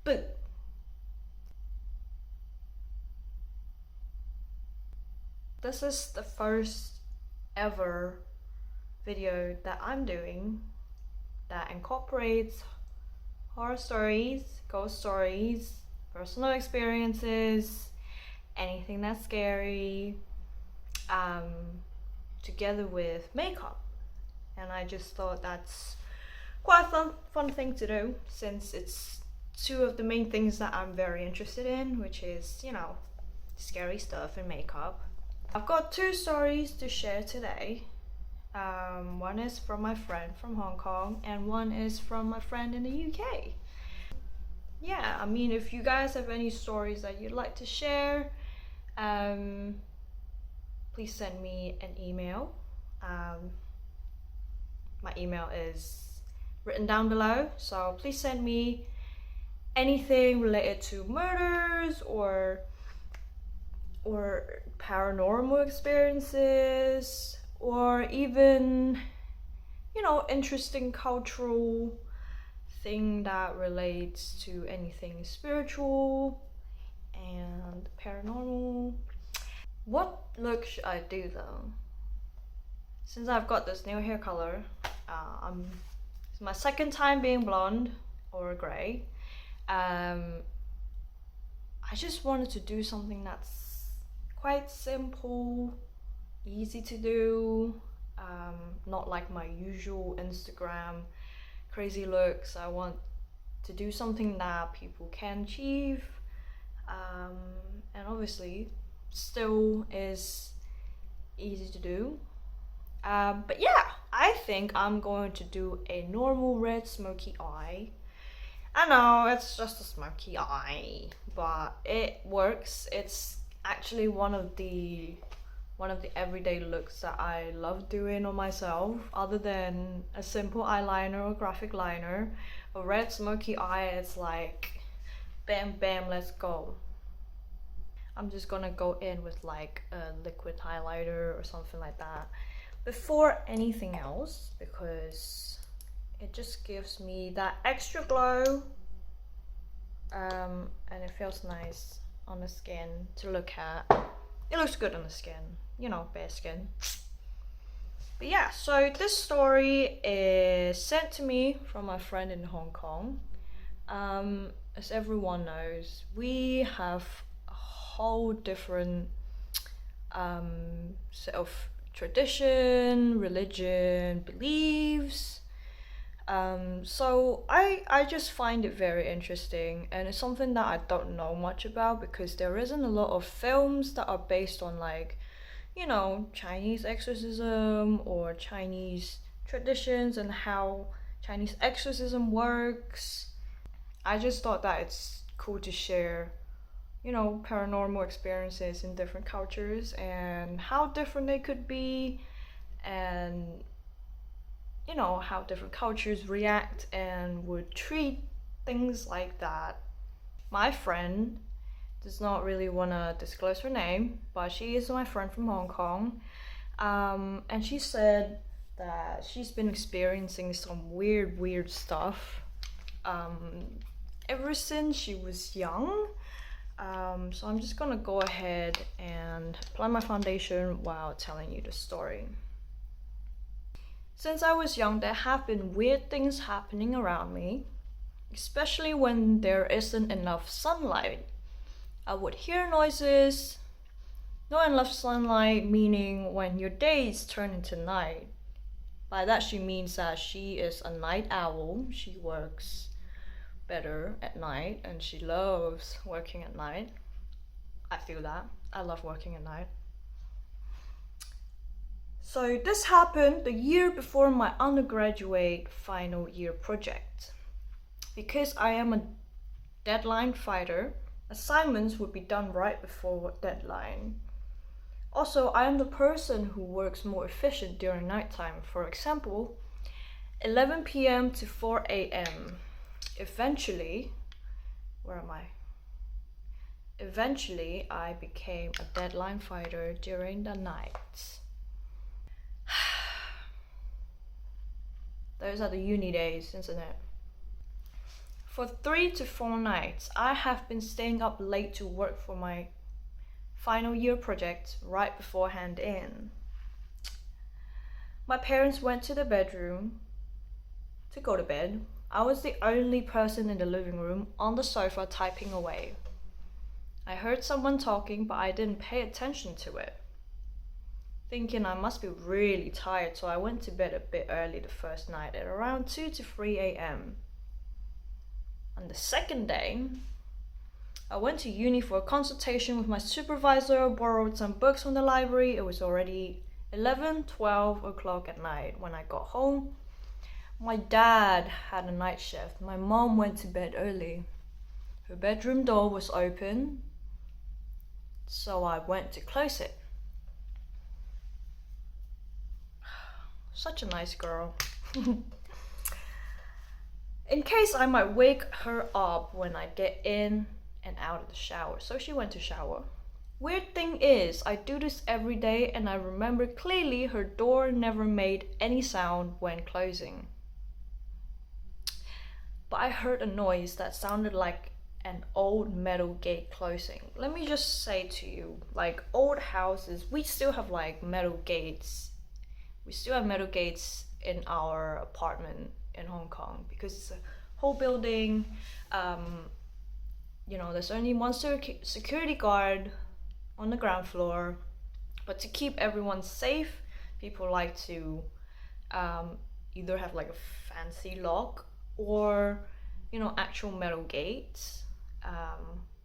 Spooked. This is the first ever video that I'm doing that incorporates horror stories, ghost stories, personal experiences, anything that's scary, together with makeup. And I just thought that's quite a fun thing to do, since it's two of the main things that I'm very interested in, which is, you know, scary stuff and makeup. I've got two stories to share today. One is from my friend from Hong Kong and one is from my friend in the UK. Yeah, I mean, if you guys have any stories that you'd like to share, please send me an email. My email is written down below, so please send me anything related to murders or paranormal experiences, or even, you know, interesting cultural thing that relates to anything spiritual and paranormal. What look should I do though? Since I've got this new hair color, it's my second time being blonde or grey. I just wanted to do something that's quite simple, easy to do, not like my usual Instagram crazy looks. I want to do something that people can achieve, and obviously still is easy to do. But yeah, I think I'm going to do a normal red smoky eye. I know it's just a smoky eye, but it works. It's actually one of the everyday looks that I love doing on myself. Other than a simple eyeliner or graphic liner, a red smoky eye is like bam bam, let's go. I'm just gonna go in with like a liquid highlighter or something like that before anything else, because it just gives me that extra glow, and it feels nice on the skin to look at. It looks good on the skin, you know, bare skin. But yeah, so this story is sent to me from my friend in Hong Kong. As everyone knows, we have a whole different set of tradition, religion, beliefs. So I just find it very interesting, and it's something that I don't know much about because there isn't a lot of films that are based on, like, you know, Chinese exorcism or Chinese traditions and how Chinese exorcism works. I just thought that it's cool to share, you know, paranormal experiences in different cultures and how different they could be, and you know, how different cultures react and would treat things like that. My friend does not really want to disclose her name, but she is my friend from Hong Kong, and she said that she's been experiencing some weird stuff ever since she was young. So I'm just gonna go ahead and apply my foundation while telling you the story. Since I was young, there have been weird things happening around me, especially when there isn't enough sunlight. I would hear noises. Not enough sunlight meaning when your days turn into night. By that she means that she is a night owl. She works better at night and she loves working at night. I feel that. I love working at night. So this happened the year before my undergraduate final year project. Because I am a deadline fighter, assignments would be done right before deadline. Also, I am the person who works more efficient during nighttime. For example, 11 p.m. to 4 a.m. Eventually, Eventually, I became a deadline fighter during the night. Those are the uni days, isn't it? For 3 to 4 nights, I have been staying up late to work for my final year project right beforehand in. My parents went to the bedroom to go to bed. I was the only person in the living room on the sofa typing away. I heard someone talking, but I didn't pay attention to it. Thinking I must be really tired, so I went to bed a bit early the first night at around 2 to 3 a.m. On the second day, I went to uni for a consultation with my supervisor, borrowed some books from the library. It was already 11, 12 o'clock at night when I got home. My dad had a night shift. My mom went to bed early. Her bedroom door was open, so I went to close it. Such a nice girl. In case I might wake her up when I get in and out of the shower. So she went to shower. Weird thing is, I do this every day and I remember clearly her door never made any sound when closing. But I heard a noise that sounded like an old metal gate closing. Let me just say to you, like old houses, we still have like metal gates. We still have metal gates in our apartment in Hong Kong because it's a whole building. There's only one security guard on the ground floor, but to keep everyone safe, people like to either have like a fancy lock or actual metal gates,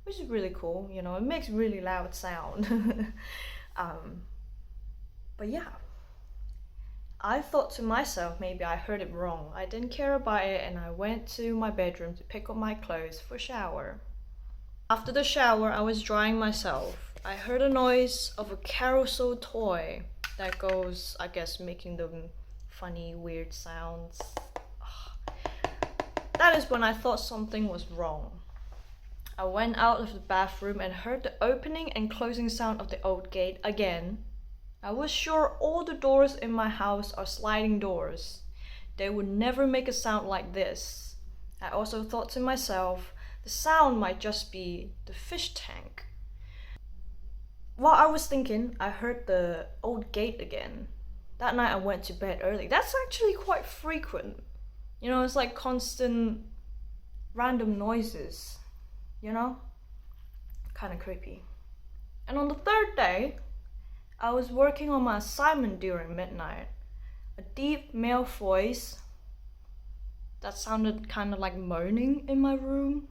which is really cool. It makes really loud sound. But yeah, I thought to myself, maybe I heard it wrong. I didn't care about it and I went to my bedroom to pick up my clothes for shower. After the shower, I was drying myself. I heard a noise of a carousel toy that goes, I guess, making them funny, weird sounds. That is when I thought something was wrong. I went out of the bathroom and heard the opening and closing sound of the old gate again. I was sure all the doors in my house are sliding doors. They would never make a sound like this. I also thought to myself, the sound might just be the fish tank. While I was thinking, I heard the old gate again. That night I went to bed early. That's actually quite frequent. It's like constant random noises, kind of creepy. And on the third day, I was working on my assignment during midnight. A deep male voice that sounded kind of like moaning in my room.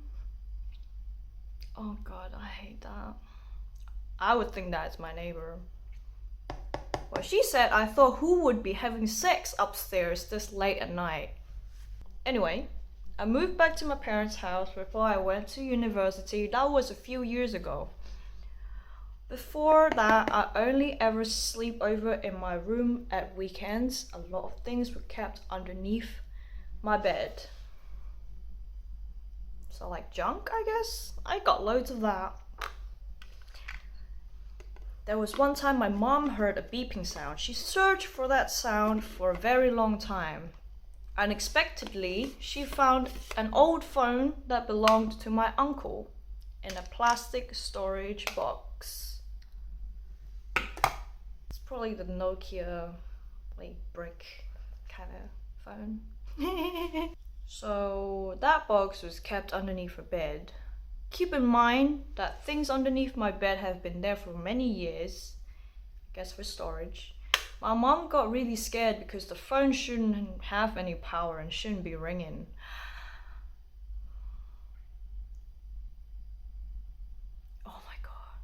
Oh God, I hate that. I would think that's my neighbor. Well, she said, I thought who would be having sex upstairs this late at night? Anyway, I moved back to my parents' house before I went to university. That was a few years ago. Before that, I only ever sleep over in my room at weekends. A lot of things were kept underneath my bed. So like junk, I guess? I got loads of that. There was one time my mom heard a beeping sound. She searched for that sound for a very long time. Unexpectedly, she found an old phone that belonged to my uncle in a plastic storage box. It's probably the Nokia like brick kind of phone. So that box was kept underneath her bed. Keep in mind that things underneath my bed have been there for many years, I guess for storage. My mom got really scared because the phone shouldn't have any power and shouldn't be ringing. Oh my God,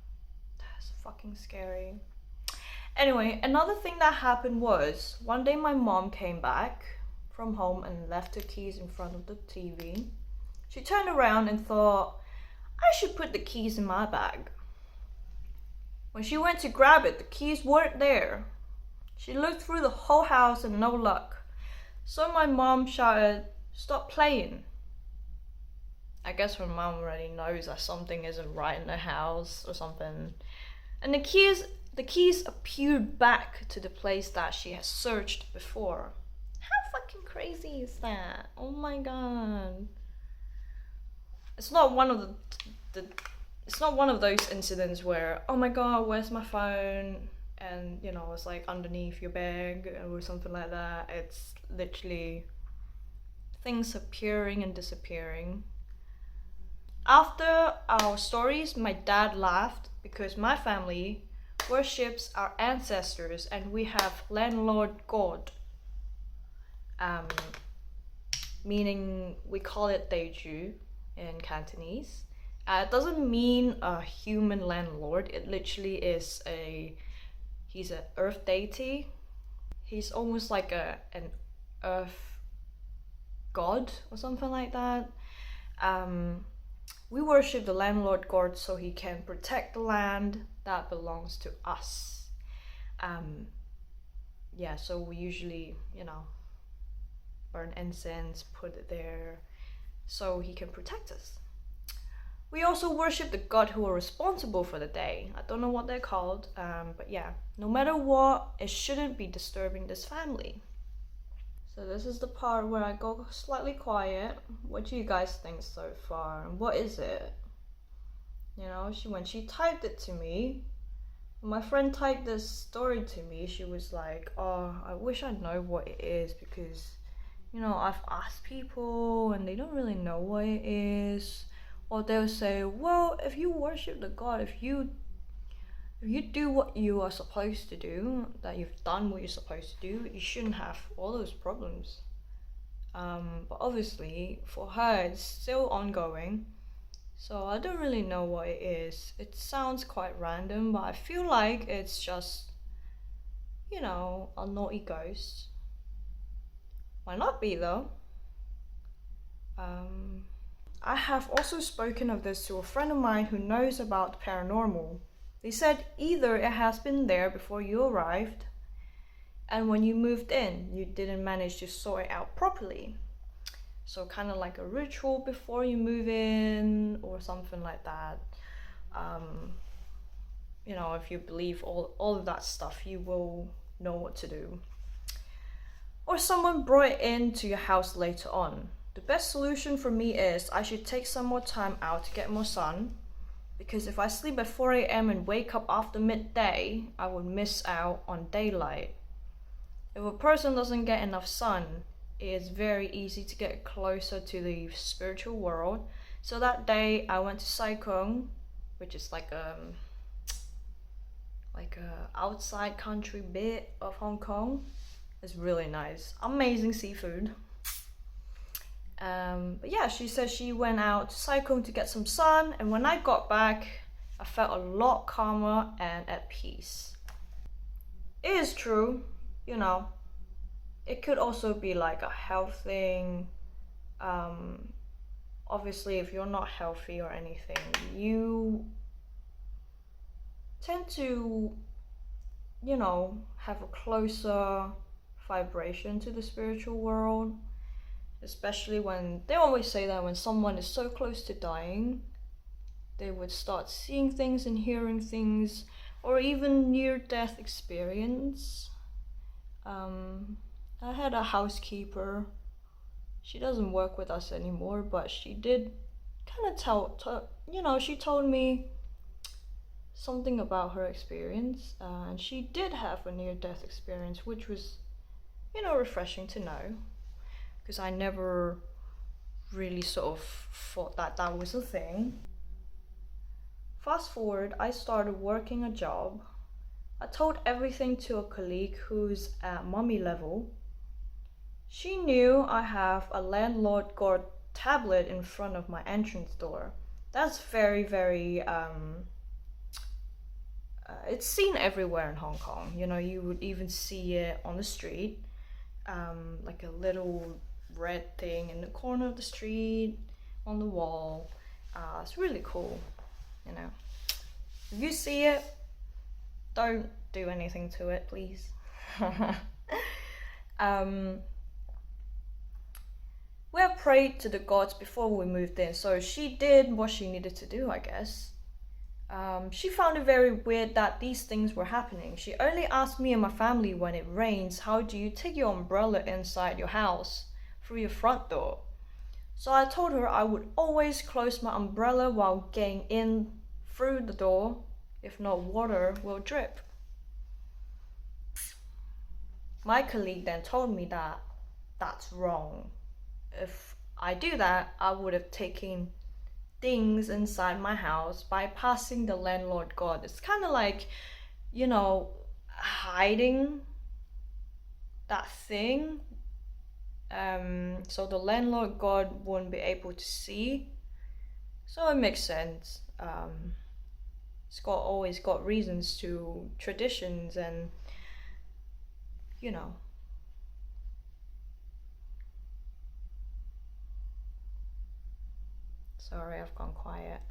that's fucking scary. Anyway, another thing that happened was, one day my mom came back from home and left her keys in front of the TV. She turned around and thought, I should put the keys in my bag. When she went to grab it, the keys weren't there. She looked through the whole house and no luck. So my mom shouted, stop playing. I guess her mom already knows that something isn't right in the house or something. And the keys appeared back to the place that she has searched before. How fucking crazy is that? Oh my God. it's not one of the it's not one of those incidents where, oh my god, where's my phone? And you know, it's like underneath your bag or something like that. It's literally things appearing and disappearing. After our stories, my dad laughed because my family worships our ancestors and we have landlord god. Meaning we call it Daeju in Cantonese. It doesn't mean a human landlord. It literally is he's an earth deity. He's almost like an earth god or something like that. We worship the landlord god so he can protect the land that belongs to us. Yeah, so we usually, you know, burn incense, put it there so he can protect us. We also worship the god who are responsible for the day. I don't know what they're called, but yeah, no matter what, it shouldn't be disturbing this family. So this is the part where I go slightly quiet. What do you guys think so far? What is it? You know, when she typed it to me, my friend typed this story to me, she was like, oh, I wish I know what it is because, you know, I've asked people and they don't really know what it is. Or they'll say, well, if you worship the god, if you do what you are supposed to do, that you've done what you're supposed to do, you shouldn't have all those problems. But obviously, for her, it's still ongoing. So I don't really know what it is. It sounds quite random, but I feel like it's just, you know, a naughty ghost. Might not be though. I have also spoken of this to a friend of mine who knows about paranormal. They said either it has been there before you arrived, and when you moved in, you didn't manage to sort it out properly. So kind of like a ritual before you move in or something like that. You know, if you believe all of that stuff, you will know what to do. Or someone brought it into your house later on. The best solution for me is I should take some more time out to get more sun, because if I sleep at 4 a.m. and wake up after midday, I would miss out on daylight. If a person doesn't get enough sun, it is very easy to get closer to the spiritual world. So that day I went to Saikong, which is like a outside country bit of Hong Kong. It's really nice, amazing seafood. But yeah, she said she went out to Saikong to get some sun, and when I got back, I felt a lot calmer and at peace. It is true, you know, it could also be like a health thing. Obviously, if you're not healthy or anything, you tend to, you know, have a closer vibration to the spiritual world. Especially when they always say that when someone is so close to dying, they would start seeing things and hearing things, or even near-death experience. I had a housekeeper. She doesn't work with us anymore, but she did kind of you know, she told me something about her experience, and she did have a near-death experience, which was, you know, refreshing to know. Because I never really sort of thought that was a thing. Fast forward, I started working a job. I told everything to a colleague who's at mommy level. She knew I have a landlord god tablet in front of my entrance door. That's very, very, it's seen everywhere in Hong Kong. You know, you would even see it on the street, like a little red thing in the corner of the street, on the wall. It's really cool, you know. If you see it, don't do anything to it, please. We had prayed to the gods before we moved in, so she did what she needed to do, I guess. She found it very weird that these things were happening. She only asked me and my family when it rains, how do you take your umbrella inside your house through your front door? So I told her I would always close my umbrella while getting in through the door, if not water will drip. My colleague then told me that that's wrong. If I do that, I would have taken things inside my house bypassing the landlord god. It's kind of like, hiding that thing. So the landlord god won't be able to see. So it makes sense. It's always got reasons to traditions and Sorry, I've gone quiet.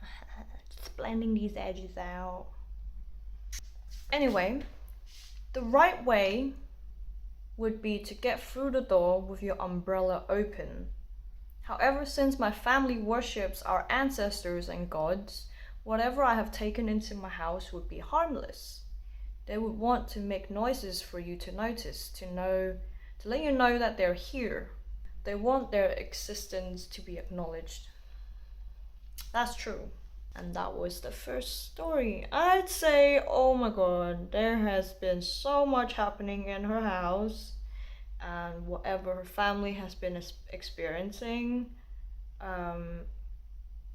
Just blending these edges out. Anyway, the right way would be to get through the door with your umbrella open. However, since my family worships our ancestors and gods, whatever I have taken into my house would be harmless. They would want to make noises for you to notice, to let you know that they're here. They want their existence to be acknowledged. That's true. And that was the first story. I'd say, oh my god, there has been so much happening in her house, and whatever her family has been experiencing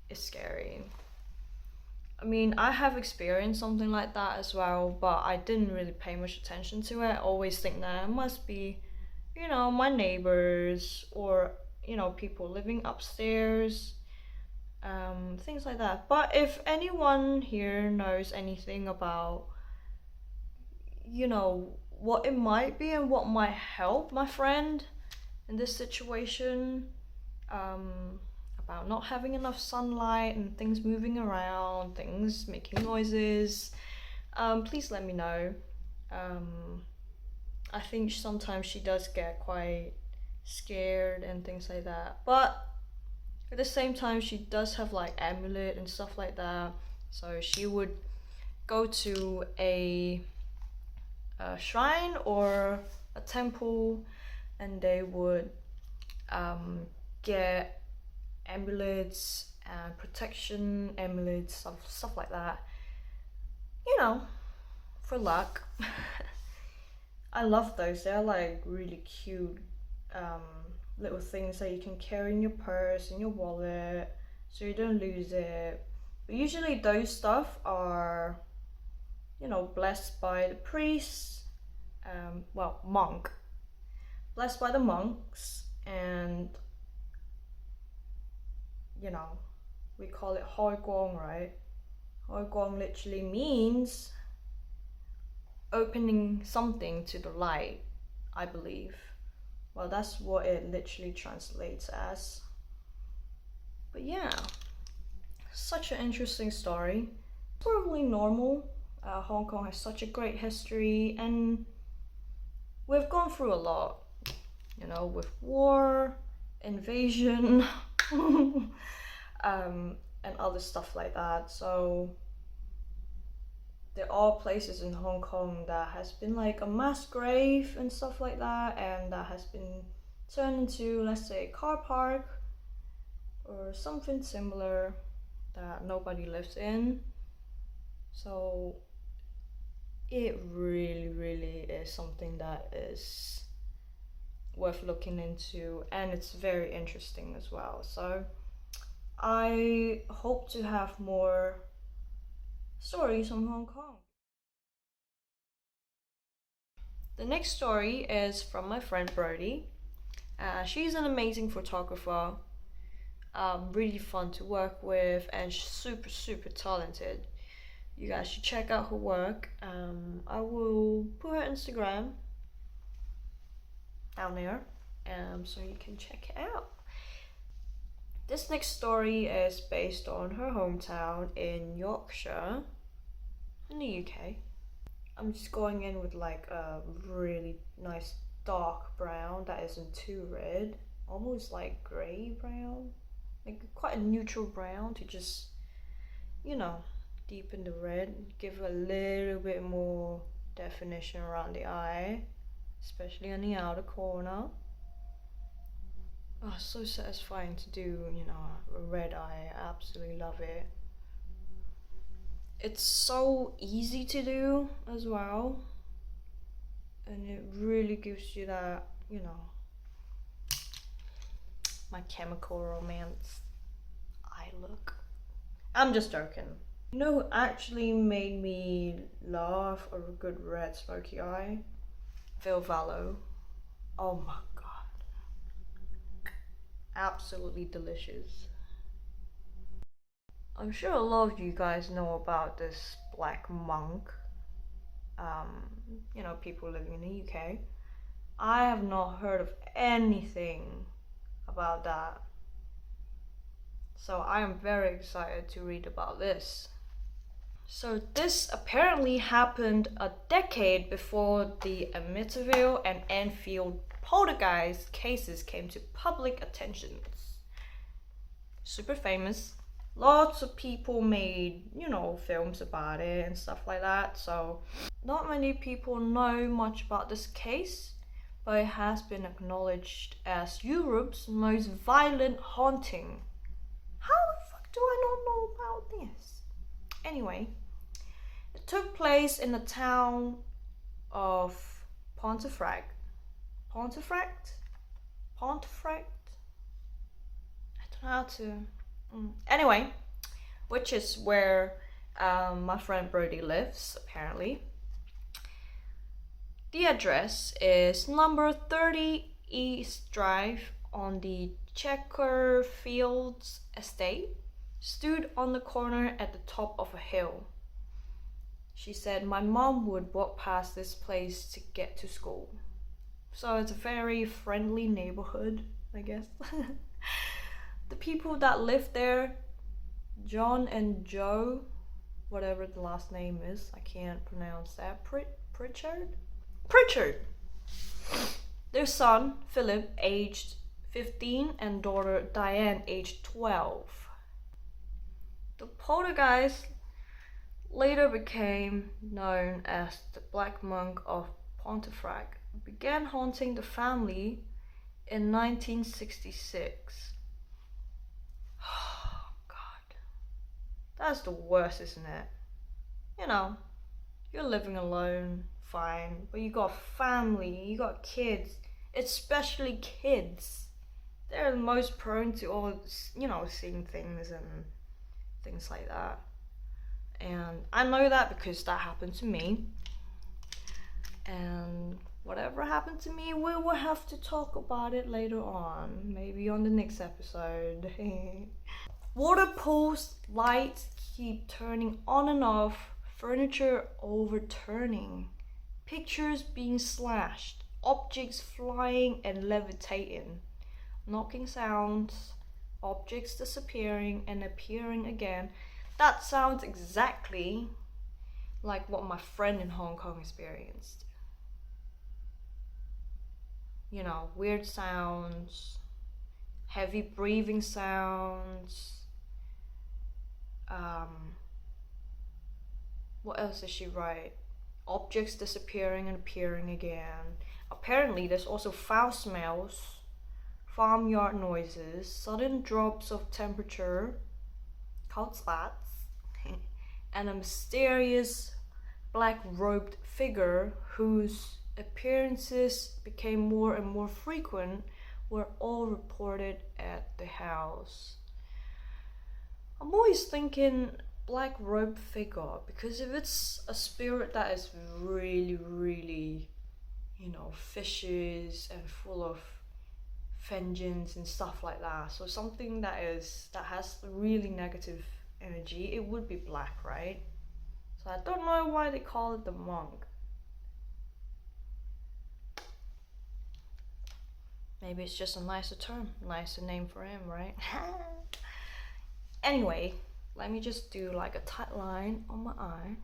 is scary. I mean, I have experienced something like that as well, but I didn't really pay much attention to it. I always think that it must be, my neighbors or, people living upstairs. Things like that. But if anyone here knows anything about, what it might be and what might help my friend in this situation, about not having enough sunlight and things moving around, things making noises, please let me know. I think sometimes she does get quite scared and things like that. But at the same time, she does have like amulet and stuff like that. So she would go to a shrine or a temple, and they would get amulets and protection amulets, stuff like that. For luck. I love those. They're like really cute. Little things that you can carry in your purse, in your wallet, so you don't lose it. But usually those stuff are, blessed by the priests, monk, blessed by the monks, and we call it Hoi Guang, right? Hoi Guang literally means opening something to the light, I believe. Well, that's what it literally translates as. But yeah, such an interesting story. Probably normal. Hong Kong has such a great history, and we've gone through a lot, with war, invasion, and other stuff like that. So there are places in Hong Kong that has been like a mass grave and stuff like that, and that has been turned into, let's say, a car park or something similar that nobody lives in. So it really, really is something that is worth looking into, and it's very interesting as well. So I hope to have more stories from Hong Kong. The next story is from my friend Brody. She's an amazing photographer, really fun to work with, and she's super, super talented. You guys should check out her work. I will put her Instagram down there, so you can check it out. This next story is based on her hometown in Yorkshire, in the UK. I'm just going in with like a really nice dark brown that isn't too red, almost like grey brown, like quite a neutral brown to just, deepen the red, give a little bit more definition around the eye, especially on the outer corner. Oh, so satisfying to do, you know, a red eye. I absolutely love it. It's so easy to do as well. And it really gives you that, you know, My Chemical Romance eye look. I'm just joking. You know who actually made me love a good red smoky eye? Phil Vallow. Oh my god. Absolutely delicious. I'm sure a lot of you guys know about this black monk. You know, people living in the UK. I have not heard of anything about that. So I am very excited to read about this. So this apparently happened a decade before the Amityville and Enfield Poltergeist cases came to public attention. Super famous. Lots of people made, you know, films about it and stuff like that. So not many people know much about this case, but it has been acknowledged as Europe's most violent haunting. How the fuck do I not know about this? Anyway, it took place in the town of Pontefract. Pontefract? Pontefract? I don't know how to... Anyway, which is where my friend Brody lives, apparently. The address is number 30 East Drive on the Checkerfields estate, stood on the corner at the top of a hill. She said my mom would walk past this place to get to school. So it's a very friendly neighborhood, I guess. The people that live there, John and Joe, whatever the last name is, I can't pronounce that, Pritchard. Their son, Philip, aged 15, and daughter, Diane, aged 12. The poltergeist later became known as the Black Monk of Pontefract, began haunting the family in 1966. Oh god, that's the worst, isn't it? You know, you're living alone, fine, but you got family, you got kids, especially kids. They're the most prone to all, you know, seeing things and things like that. And I know that because that happened to me. And whatever happened to me, we will have to talk about it later on, maybe on the next episode. Water pools, lights keep turning on and off, furniture overturning, pictures being slashed, objects flying and levitating, knocking sounds, objects disappearing and appearing again. That sounds exactly like what my friend in Hong Kong experienced. You know, weird sounds, heavy breathing sounds. What else did she write? Objects disappearing and appearing again. Apparently there's also foul smells, farmyard noises, sudden drops of temperature, cold spots, and a mysterious black-robed figure whose appearances became more and more frequent were all reported at the house. I'm always thinking black-robed figure, because if it's a spirit that is really, really, you know, vicious and full of vengeance and stuff like that, so something that has really negative energy, it would be black, right? So I don't know why they call it the monk. Maybe it's just a nicer term, nicer name for him, right? Anyway, let me just do like a tight line on my eye.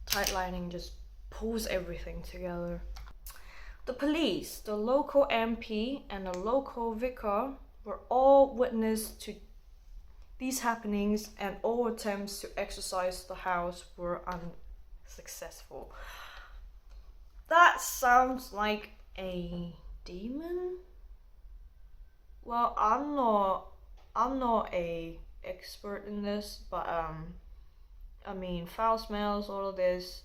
Tight lining just pulls everything together. The police, the local MP, and the local vicar were all witness to these happenings, and all attempts to exorcise the house were unsuccessful. That sounds like a demon? Well, I'm not a expert in this, but I mean, foul smells, all of this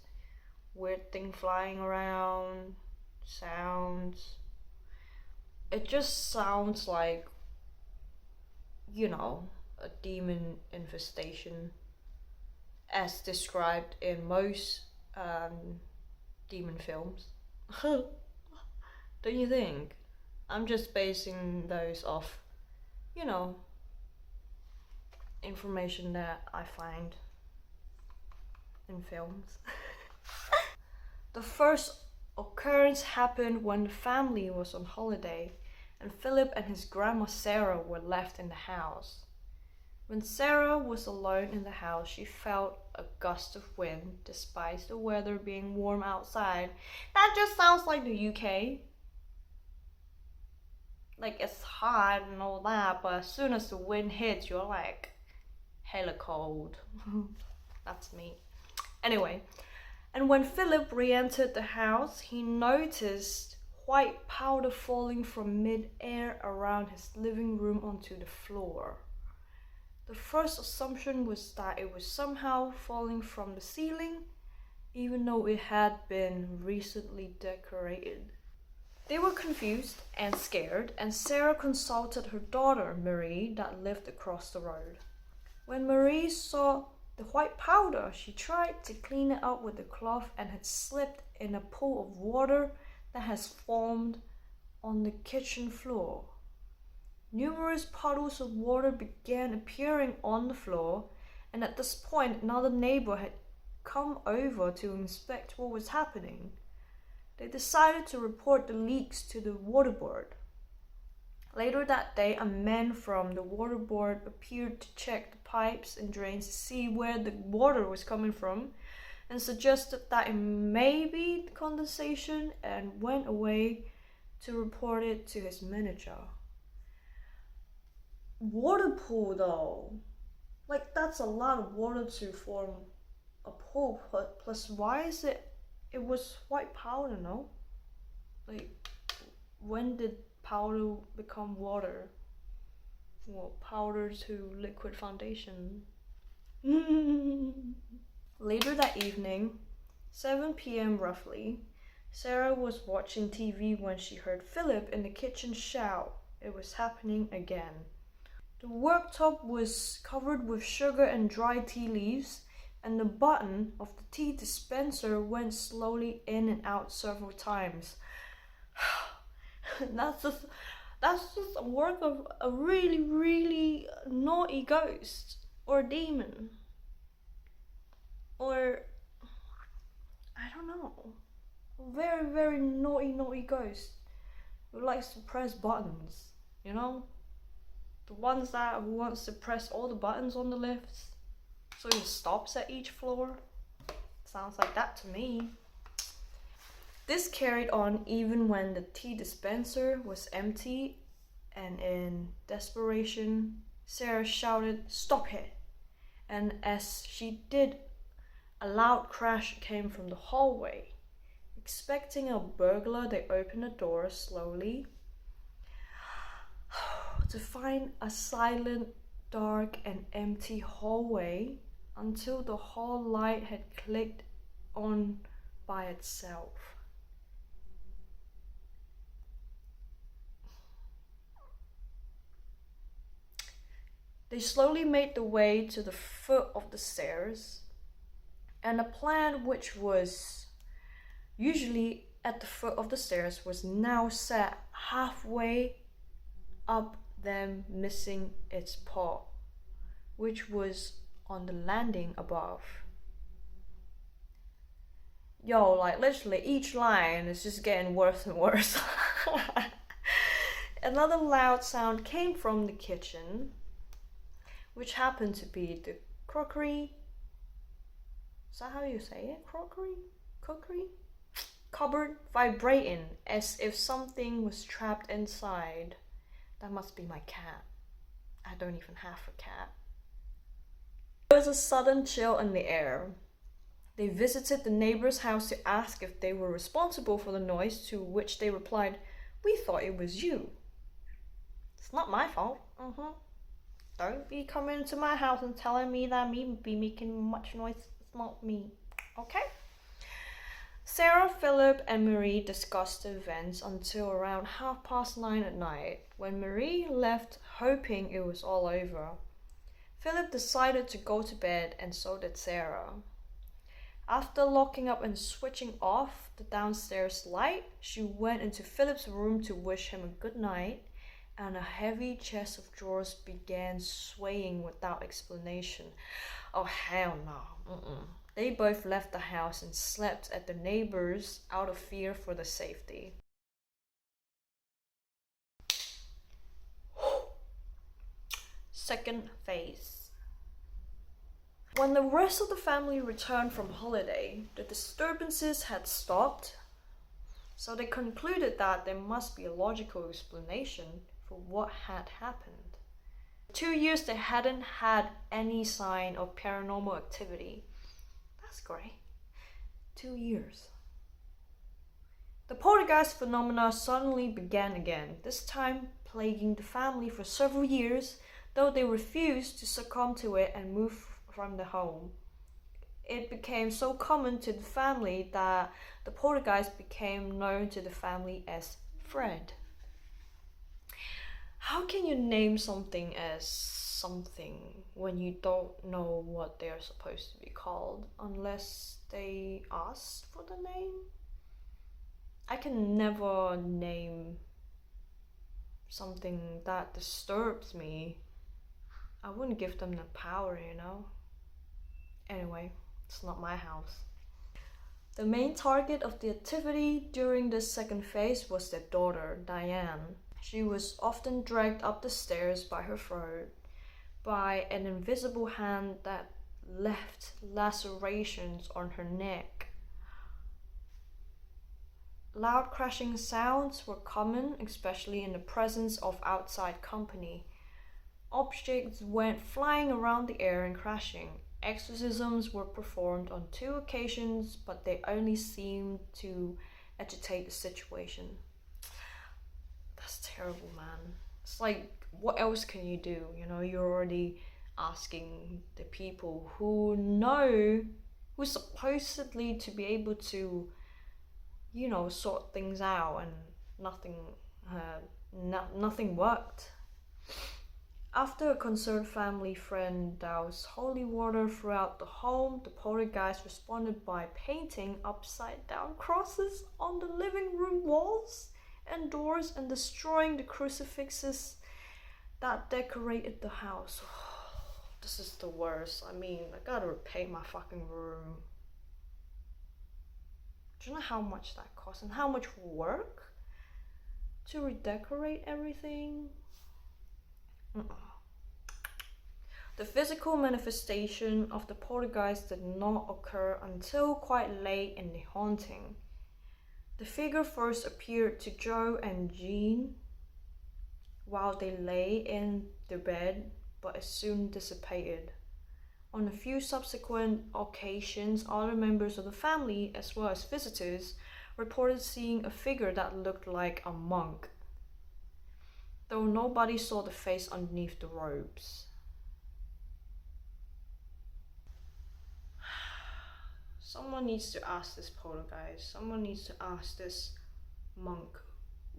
weird thing flying around, sounds. It just sounds like, a demon infestation as described in most demon films. Don't you think? I'm just basing those off, you know, information that I find in films. The first occurrence happened when the family was on holiday and Philip and his grandma Sarah were left in the house. When Sarah was alone in the house, she felt a gust of wind despite the weather being warm outside. That just sounds like the UK. Like, it's hot and all that, but as soon as the wind hits, you're like hella cold. That's me. Anyway, and when Philip re-entered the house, he noticed white powder falling from mid-air around his living room onto the floor. The first assumption was that it was somehow falling from the ceiling, even though it had been recently decorated. They were confused and scared, and Sarah consulted her daughter, Marie, that lived across the road. When Marie saw the white powder, she tried to clean it up with a cloth and had slipped in a pool of water that has formed on the kitchen floor. Numerous puddles of water began appearing on the floor, and at this point another neighbor had come over to inspect what was happening. They decided to report the leaks to the water board. Later that day, a man from the water board appeared to check the pipes and drains to see where the water was coming from and suggested that it may be condensation and went away to report it to his manager. Water pool though, like that's a lot of water to form a pool, plus why is it was white powder, no? Like, when did powder become water? Well, powder to liquid foundation. Later that evening, 7 p.m. roughly, Sarah was watching TV when she heard Philip in the kitchen shout. It was happening again. The worktop was covered with sugar and dry tea leaves, and the button of the tea dispenser went slowly in and out several times. That's just a work of a really, really naughty ghost or demon. Or, I don't know, a very, very naughty ghost who likes to press buttons, you know? The ones that wants to press all the buttons on the lifts so it stops at each floor. Sounds like that to me. This carried on even when the tea dispenser was empty, and in desperation, Sarah shouted, "Stop it!" And as she did, a loud crash came from the hallway. Expecting a burglar, they opened the door slowly to find a silent, dark, and empty hallway until the hall light had clicked on by itself. They slowly made their way to the foot of the stairs, and a plan which was usually at the foot of the stairs was now set halfway up them, missing its paw, which was on the landing above. Yo, like literally each line is just getting worse and worse. Another loud sound came from the kitchen, which happened to be the crockery. Is that how you say it? Crockery? Cookery? Cupboard vibrating as if something was trapped inside. That must be my cat. I don't even have a cat. There was a sudden chill in the air. They visited the neighbor's house to ask if they were responsible for the noise, to which they replied, "We thought it was you." "It's not my fault." "Don't be coming into my house and telling me that me be making much noise. It's not me." Okay? Sarah, Philip, and Marie discussed the events until around 9:30 at night, when Marie left hoping it was all over. Philip decided to go to bed, and so did Sarah. After locking up and switching off the downstairs light, she went into Philip's room to wish him a good night, and a heavy chest of drawers began swaying without explanation. Oh, hell no. They both left the house and slept at the neighbors out of fear for their safety. Second phase. When the rest of the family returned from holiday, the disturbances had stopped, so they concluded that there must be a logical explanation for what had happened. For 2 years they hadn't had any sign of paranormal activity. That's great. 2 years. The poltergeist phenomena suddenly began again, this time plaguing the family for several years, though they refused to succumb to it and move from the home. It became so common to the family that the poltergeist became known to the family as Fred. How can you name something as something when you don't know what they are supposed to be called unless they ask for the name? I can never name something that disturbs me. I wouldn't give them the power, you know? Anyway, it's not my house. The main target of the activity during this second phase was their daughter, Diane. She was often dragged up the stairs by her throat by an invisible hand that left lacerations on her neck. Loud crashing sounds were common, especially in the presence of outside company. Objects went flying around the air and crashing. Exorcisms were performed on 2 occasions, but they only seemed to agitate the situation. That's terrible, man. It's like, what else can you do? You know, you're already asking the people who's supposedly to be able to, you know, sort things out, and nothing worked. After a concerned family friend doused holy water throughout the home, the poltergeist responded by painting upside-down crosses on the living room walls and doors and destroying the crucifixes that decorated the house. This is the worst. I mean, I gotta repaint my fucking room. Do you know how much that costs and how much work to redecorate everything? The physical manifestation of the poltergeist did not occur until quite late in the haunting. The figure first appeared to Joe and Jean while they lay in their bed, but it soon dissipated. On a few subsequent occasions, other members of the family, as well as visitors, reported seeing a figure that looked like a monk, though nobody saw the face underneath the robes. Someone needs to ask this poltergeist, someone needs to ask this monk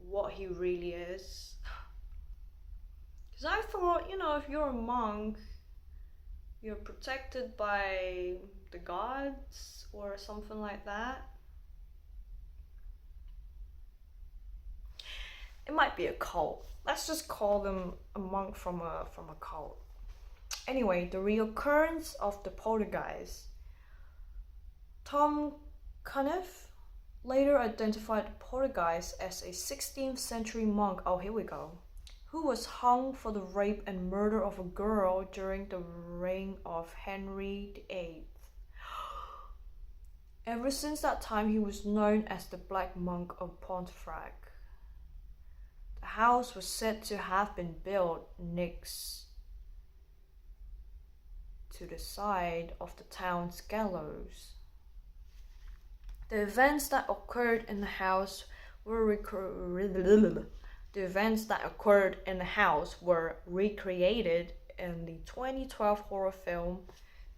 what he really is. Because I thought, you know, if you're a monk, you're protected by the gods or something like that. It might be a cult. Let's just call them a monk from a cult. Anyway, the reoccurrence of the poltergeist. Tom Cuniff later identified the poltergeist as a 16th century monk, oh here we go, who was hung for the rape and murder of a girl during the reign of Henry VIII. Ever since that time, he was known as the Black Monk of Pontefract. The house was said to have been built next to the side of the town's gallows. The events that occurred in the house were recreated in the 2012 horror film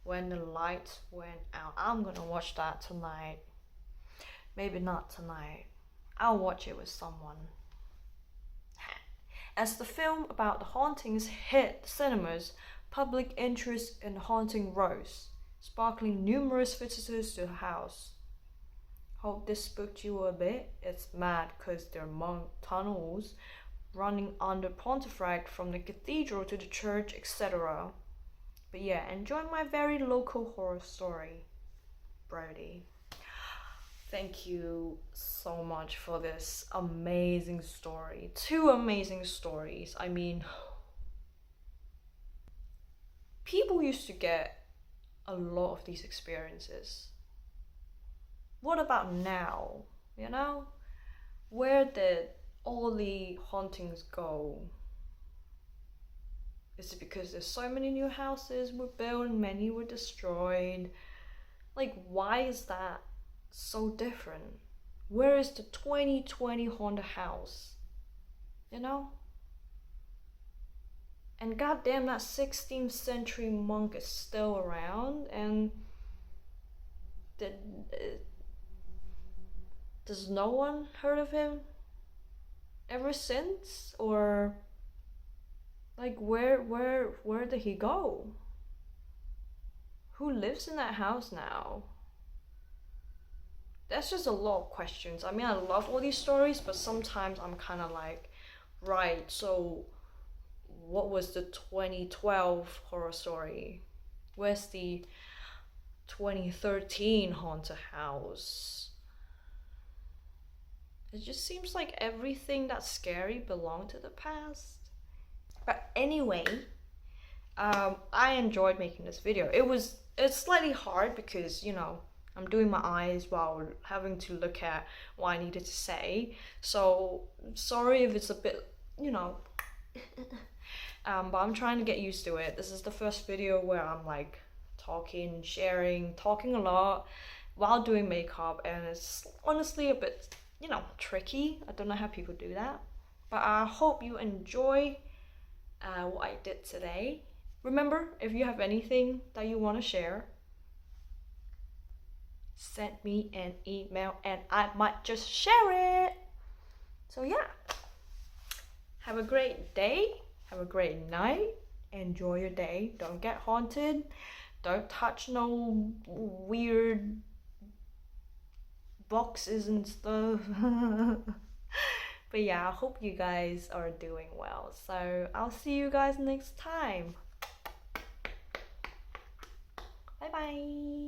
When the Lights Went Out. I'm gonna watch that tonight. Maybe not tonight. I'll watch it with someone. As the film about the hauntings hit cinemas, public interest in the haunting rose, sparkling numerous visitors to the house. Hope this spooked you a bit. It's mad because there are monk tunnels running under Pontefract from the cathedral to the church, etc. But yeah, enjoy my very local horror story, Brody. Thank you so much for this amazing story. 2 amazing stories. I mean, people used to get a lot of these experiences. What about now? You know? Where did all the hauntings go? Is it because there's so many new houses were built and many were destroyed? Like, why is that so different? Where is the 2020 haunted house? You know? And goddamn, that 16th century monk is still around, and does no one heard of him ever since? Or like, where did he go? Who lives in that house now? That's just a lot of questions. I mean, I love all these stories, but sometimes I'm kind of like, right, so what was the 2012 horror story? Where's the 2013 haunted house? It just seems like everything that's scary belonged to the past. But anyway, I enjoyed making this video. It's slightly hard because, you know, I'm doing my eyes while having to look at what I needed to say. So sorry if it's a bit, you know, but I'm trying to get used to it. This is the first video where I'm like talking, sharing, talking a lot while doing makeup, and it's honestly a bit, you know, tricky. I don't know how people do that, but I hope you enjoy what I did today. Remember, if you have anything that you want to share, send me an email and I might just share it. So yeah, have a great day, have a great night, enjoy your day, don't get haunted, don't touch no weird boxes and stuff. But yeah, I hope you guys are doing well. So I'll see you guys next time. Bye bye.